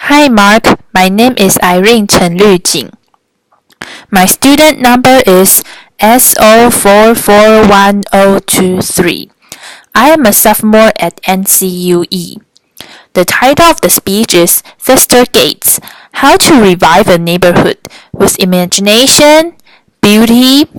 Hi Mark, my name is Irene Chen Jing. My student number is SO441023. I am a sophomore at NCUE. The title of the speech is Theaster Gates, How to Revive a Neighborhood with Imagination, Beauty,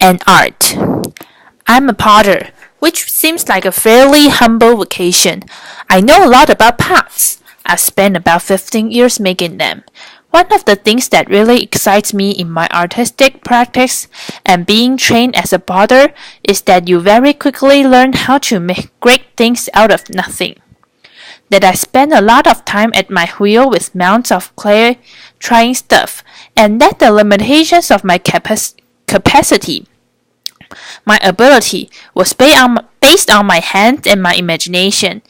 and Art. I'm a potter, which seems like a fairly humble vocation. I know a lot about pots. I've spent about 15 years making them. One of the things that really excites me in my artistic practice and being trained as a potter is that you very quickly learn how to make great things out of nothing. That I spend a lot of time at my wheel with mounds of clay trying stuff, and that the limitations of my capacity, my ability, was based on my hands and my imagination.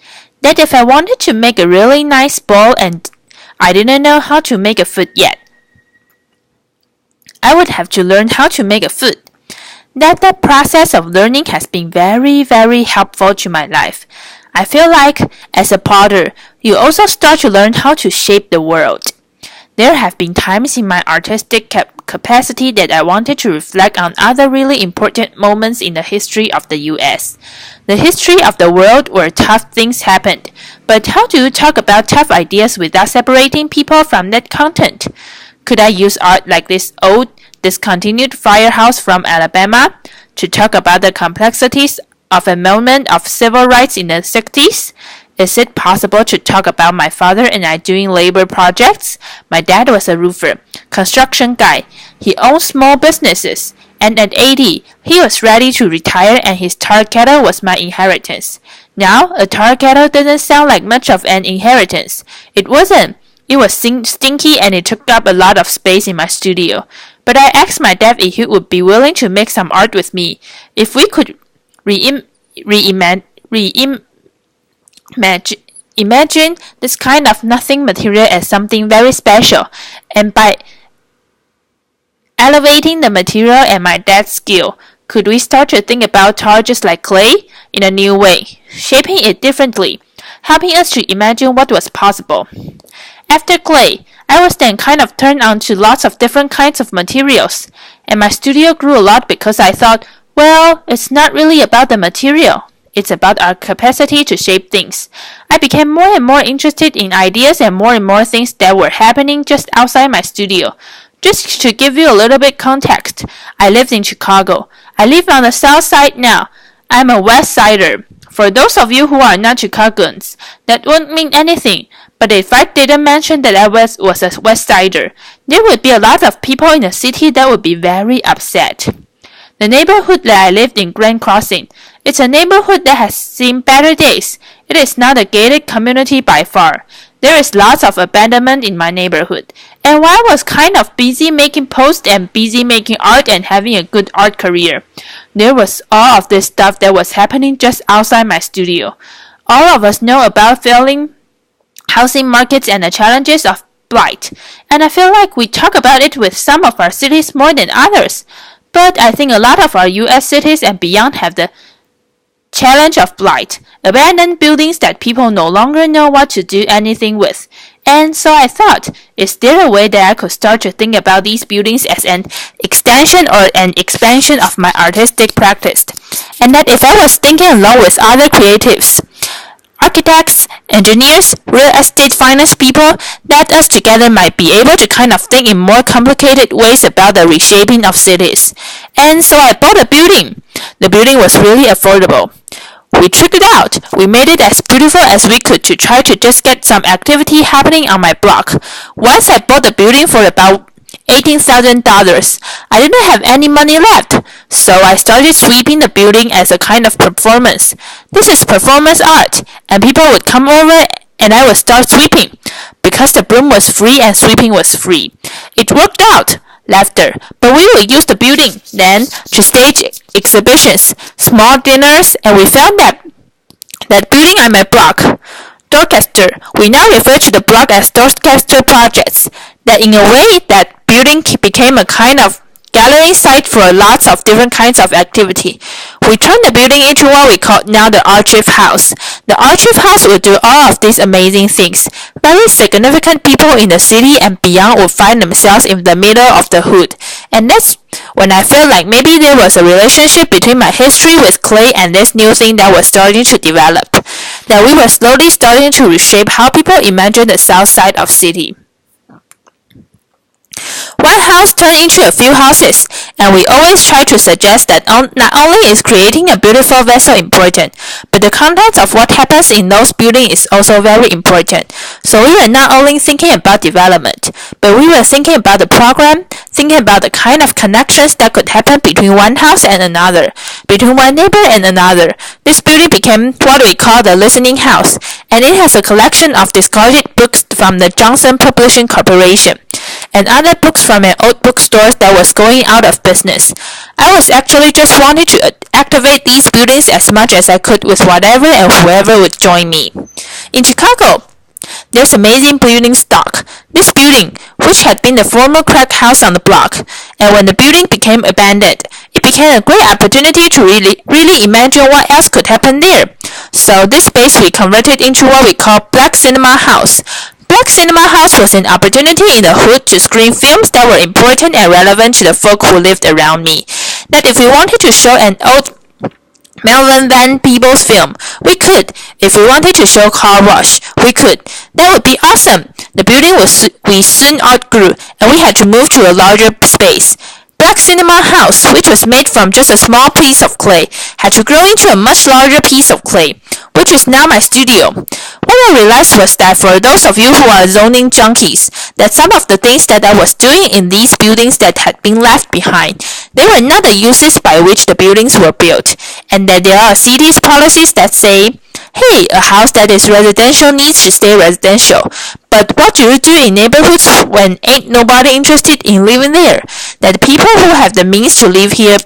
That if I wanted to make a really nice bowl and I didn't know how to make a foot yet, I would have to learn how to make a foot. That process of learning has been very, very helpful to my life. I feel like, as a potter, you also start to learn how to shape the world. There have been times in my artistic capacity that I wanted to reflect on other really important moments in the history of the US. The history of the world where tough things happened. But how do you talk about tough ideas without separating people from that content? Could I use art like this old, discontinued firehouse from Alabama to talk about the complexities of a moment of civil rights in the 60s? Is it possible to talk about my father and I doing labor projects? My dad was a roofer, construction guy. He owned small businesses. And at 80, he was ready to retire and his tar kettle was my inheritance. Now, a tar kettle doesn't sound like much of an inheritance. It wasn't. It was stinky and it took up a lot of space in my studio. But I asked my dad if he would be willing to make some art with me. If we could imagine this kind of nothing material as something very special, and by elevating the material and my dad's skill, could we start to think about tar just like clay in a new way, shaping it differently, helping us to imagine what was possible? After clay, I was then kind of turned on to lots of different kinds of materials, and my studio grew a lot because I thought, well, it's not really about the material. It's about our capacity to shape things. I became more and more interested in ideas and more things that were happening just outside my studio. Just to give you a little bit context, I lived in Chicago. I live on the south side now. I'm a west sider. For those of you who are not Chicagoans, that won't mean anything. But if I didn't mention that I was a west sider, there would be a lot of people in the city that would be very upset. The neighborhood that I lived in, Grand Crossing, it's a neighborhood that has seen better days. It is not a gated community by far. There is lots of abandonment in my neighborhood. And while I was kind of busy making posts and busy making art and having a good art career, there was all of this stuff that was happening just outside my studio. All of us know about failing housing markets and the challenges of blight. And I feel like we talk about it with some of our cities more than others. But I think a lot of our US cities and beyond have the challenge of blight, abandoned buildings that people no longer know what to do anything with. And so I thought, is there a way that I could start to think about these buildings as an extension or an expansion of my artistic practice? And that if I was thinking along with other creatives, architects, engineers, real estate finance people, that us together might be able to kind of think in more complicated ways about the reshaping of cities. And so I bought a building. The building was really affordable. We tricked it out. We made it as beautiful as we could to try to just get some activity happening on my block. Once I bought the building for about $18,000. I didn't have any money left, so I started sweeping the building as a kind of performance. This is performance art, and people would come over and I would start sweeping. Because the broom was free and sweeping was free. It worked out. Laughter. But we would use the building then to stage exhibitions, small dinners, and we found that building on my block, Dorchester, we now refer to the block as Dorchester projects. That in a way, that building became a kind of gathering site for lots of different kinds of activity. We turned the building into what we call now the archive house. The archive house would do all of these amazing things. Very significant people in the city and beyond would find themselves in the middle of the hood. And that's when I felt like maybe there was a relationship between my history with clay and this new thing that was starting to develop. That we were slowly starting to reshape how people imagine the south side of city. One house turned into a few houses, and we always try to suggest that not only is creating a beautiful vessel important, but the content of what happens in those buildings is also very important. So we were not only thinking about development, but we were thinking about the program, thinking about the kind of connections that could happen between one house and another, between one neighbor and another. This building became what we call the listening house, and it has a collection of discarded books from the Johnson Publishing Corporation and other books from an old bookstore that was going out of business. I was actually just wanting to activate these buildings as much as I could with whatever and whoever would join me. In Chicago, there's amazing building stock. This building, which had been the former crack house on the block, and when the building became abandoned, it became a great opportunity to really imagine what else could happen there. So this space we converted into what we call Black Cinema House. Black Cinema House was an opportunity in the hood to screen films that were important and relevant to the folk who lived around me. That if we wanted to show an old Melvin Van Peebles film, we could. If we wanted to show Car Wash, we could. That would be awesome. The building we soon outgrew, and we had to move to a larger space. Black Cinema House, which was made from just a small piece of clay, had to grow into a much larger piece of clay, which is now my studio. What I realized was that for those of you who are zoning junkies, that some of the things that I was doing in these buildings that had been left behind, they were not the uses by which the buildings were built, and that there are cities policies that say, hey, a house that is residential needs to stay residential. But what do you do in neighborhoods when ain't nobody interested in living there? That the people who have the means to live here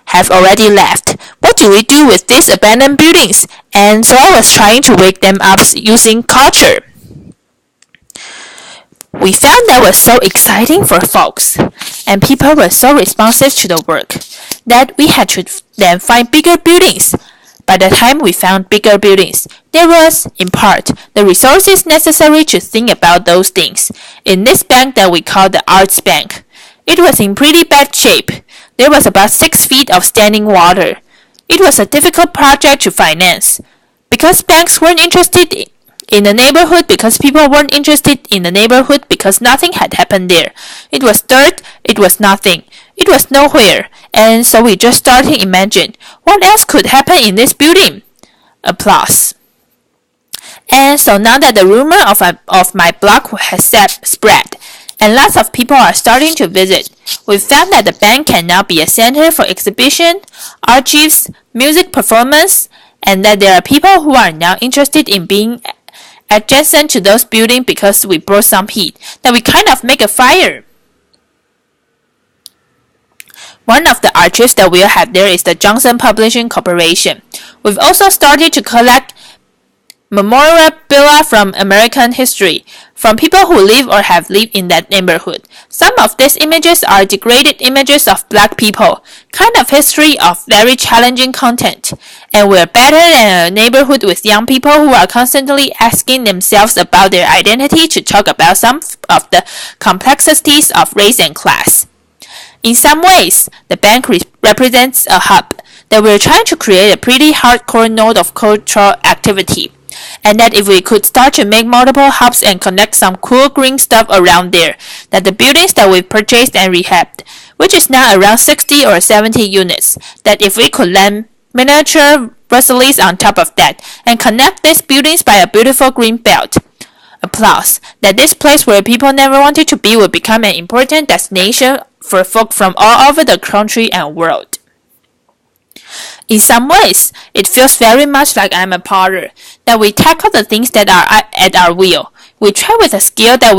have already left. What do we do with these abandoned buildings? And so I was trying to wake them up using culture. We found that was so exciting for folks, and people were so responsive to the work, that we had to then find bigger buildings. By the time we found bigger buildings, there was, in part, the resources necessary to think about those things. In this bank that we call the Arts Bank, it was in pretty bad shape. There was about 6 feet of standing water. It was a difficult project to finance. Because banks weren't interested in the neighborhood, because people weren't interested in the neighborhood, because nothing had happened there. It was dirt, it was nothing. It was nowhere, and so we just started to imagine what else could happen in this building. Applause. And so now that the rumor of my block has spread, and lots of people are starting to visit, we found that the bank can now be a center for exhibition, archives, music performance, and that there are people who are now interested in being adjacent to those buildings because we brought some heat, that we kind of make a fire. One of the archives that we'll have there is the Johnson Publishing Corporation. We've also started to collect memorabilia from American history, from people who live or have lived in that neighborhood. Some of these images are degraded images of black people, kind of history of very challenging content. And we're better than a neighborhood with young people who are constantly asking themselves about their identity to talk about some of the complexities of race and class. In some ways, the bank represents a hub that we're trying to create a pretty hardcore node of cultural activity, and that if we could start to make multiple hubs and connect some cool green stuff around there, that the buildings that we've purchased and rehabbed, which is now around 60 or 70 units, that if we could land miniature Versailles on top of that and connect these buildings by a beautiful green belt. Applause. That this place where people never wanted to be would become an important destination for folk from all over the country and world. In some ways, it feels very much like I'm a potter, that we tackle the things that are at our will. We try with a skill that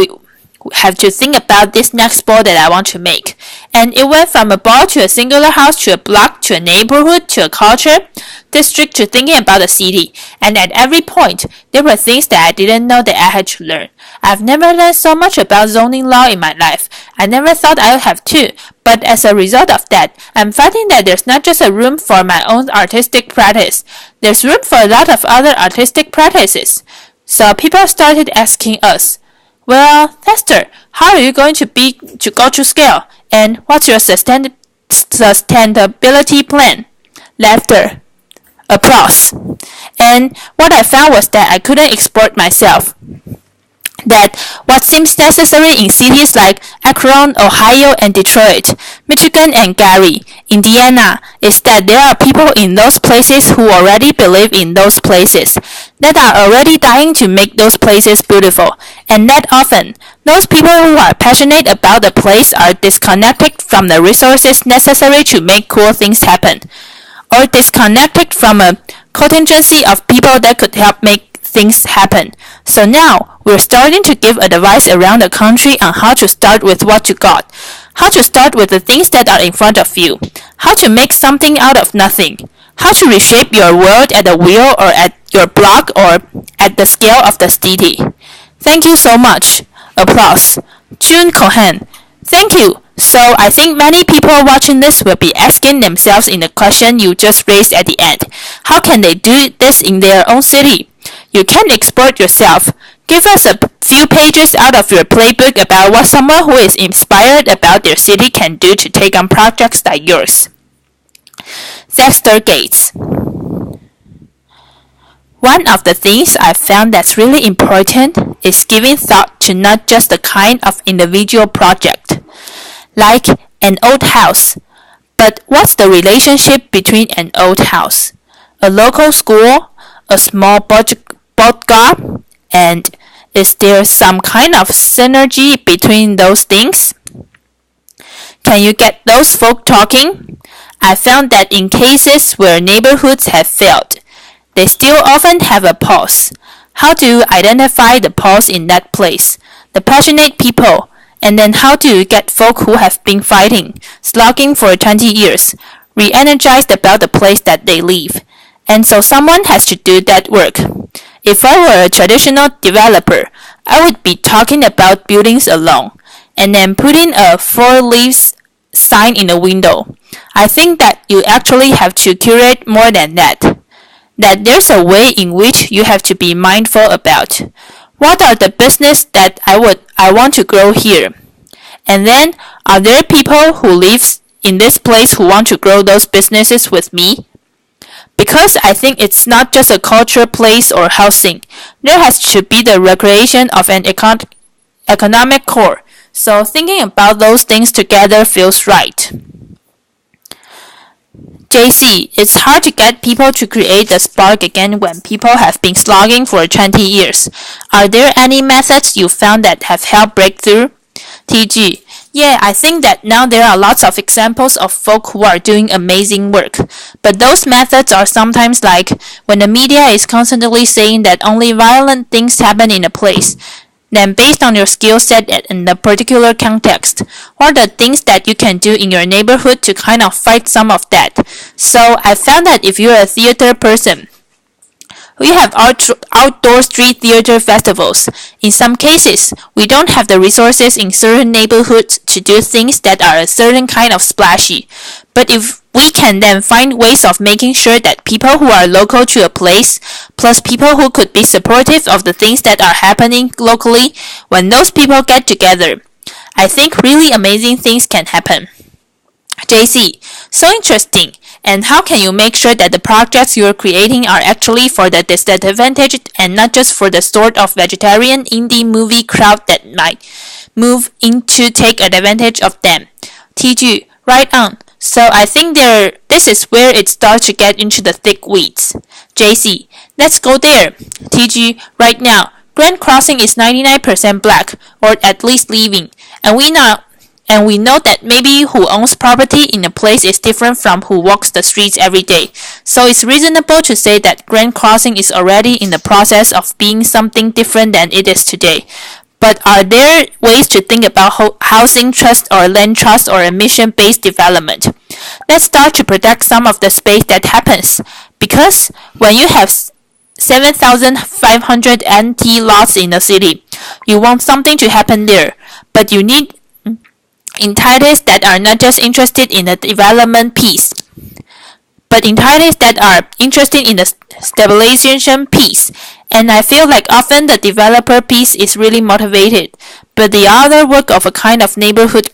have to think about this next ball that I want to make. And it went from a ball to a singular house to a block to a neighborhood to a culture district to thinking about a city. And at every point, there were things that I didn't know that I had to learn. I've never learned so much about zoning law in my life. I never thought I would have to. But as a result of that, I'm finding that there's not just a room for my own artistic practice. There's room for a lot of other artistic practices. So people started asking us, well, Theaster, how are you going to go to scale? And what's your sustainability plan? Laughter. Applause. And what I found was that I couldn't export myself. That what seems necessary in cities like Akron, Ohio, and Detroit, Michigan, and Gary, Indiana, is that there are people in those places who already believe in those places, that are already dying to make those places beautiful, and that often, those people who are passionate about the place are disconnected from the resources necessary to make cool things happen, or disconnected from a contingency of people that could help make things happen. So now, we're starting to give advice around the country on how to start with what you got, how to start with the things that are in front of you, how to make something out of nothing, how to reshape your world at the wheel or at your block or at the scale of the city. Thank you so much. Applause. June Cohen. Thank you. So I think many people watching this will be asking themselves in the question you just raised at the end. How can they do this in their own city? You can export yourself. Give us a few pages out of your playbook about what someone who is inspired about their city can do to take on projects like yours. Theaster Gates. One of the things I've found that's really important is giving thought to not just the kind of individual project, like an old house, but what's the relationship between an old house, a local school, a small boat garb, and is there some kind of synergy between those things? Can you get those folk talking? I found that in cases where neighborhoods have failed, they still often have a pulse. How do you identify the pulse in that place, the passionate people, and then how do you get folk who have been fighting, slogging for 20 years, re-energized about the place that they live? And so someone has to do that work. If I were a traditional developer, I would be talking about buildings alone, and then putting a 4 leaves sign in the window. I think that you actually have to curate more than that. That there's a way in which you have to be mindful about. What are the business that I want to grow here? And then, are there people who live in this place who want to grow those businesses with me? Because I think it's not just a culture place or housing. There has to be the recreation of an economic core. So thinking about those things together feels right. JC, it's hard to get people to create the spark again when people have been slogging for 20 years. Are there any methods you found that have helped break through? TG, yeah, I think that now there are lots of examples of folk who are doing amazing work. But those methods are sometimes like when the media is constantly saying that only violent things happen in a place. Then based on your skill set in the particular context, what are the things that you can do in your neighborhood to kind of fight some of that? So I found that if you're a theater person, we have outdoor street theater festivals. In some cases, we don't have the resources in certain neighborhoods to do things that are a certain kind of splashy. But if we can then find ways of making sure that people who are local to a place, plus people who could be supportive of the things that are happening locally, when those people get together, I think really amazing things can happen. JC, so interesting. And how can you make sure that the projects you're creating are actually for the disadvantaged and not just for the sort of vegetarian indie movie crowd that might move in to take advantage of them? TG, right on. So I think this is where it starts to get into the thick weeds. JC, let's go there. TG, right now, Grand Crossing is 99% black, or at least leaving, and we know that maybe who owns property in a place is different from who walks the streets every day. So it's reasonable to say that Grand Crossing is already in the process of being something different than it is today. But are there ways to think about housing trust or land trust or emission-based development? Let's start to protect some of the space that happens. Because when you have 7,500 empty lots in the city, you want something to happen there, but you need entities that are not just interested in the development piece, but entities that are interested in the stabilization piece. And I feel like often the developer piece is really motivated, but the other work of a kind of neighborhood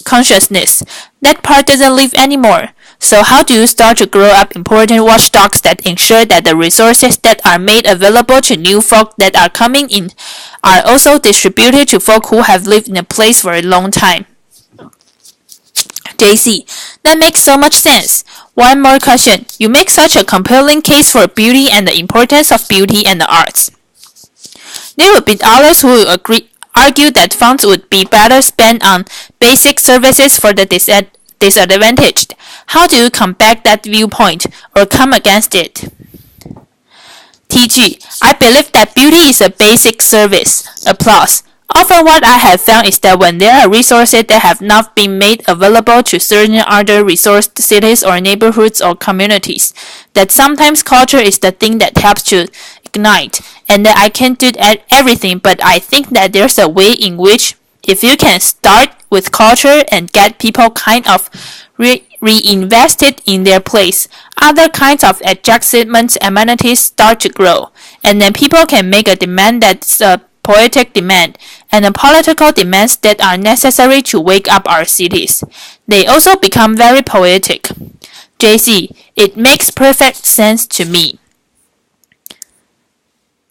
consciousness, that part doesn't live anymore. So how do you start to grow up important watchdogs that ensure that the resources that are made available to new folk that are coming in are also distributed to folk who have lived in a place for a long time? JC, that makes so much sense. One more question. You make such a compelling case for beauty and the importance of beauty and the arts. There would be others who would argue that funds would be better spent on basic services for the disadvantaged. How do you combat that viewpoint or come against it? TG, I believe that beauty is a basic service. Applause. Often what I have found is that when there are resources that have not been made available to certain other resourced cities or neighborhoods or communities, that sometimes culture is the thing that helps to ignite, and that I can't do everything, but I think that there's a way in which if you can start with culture and get people kind of reinvested in their place, other kinds of adjustment amenities start to grow, and then people can make a demand that's a poetic demand, and the political demands that are necessary to wake up our cities. They also become very poetic. JC, it makes perfect sense to me.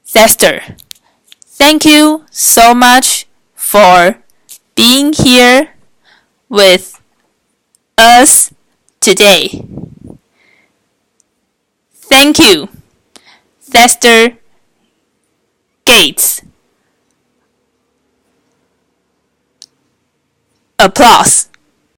Theaster, thank you so much for being here with us today. Thank you, Theaster Gates. Applause.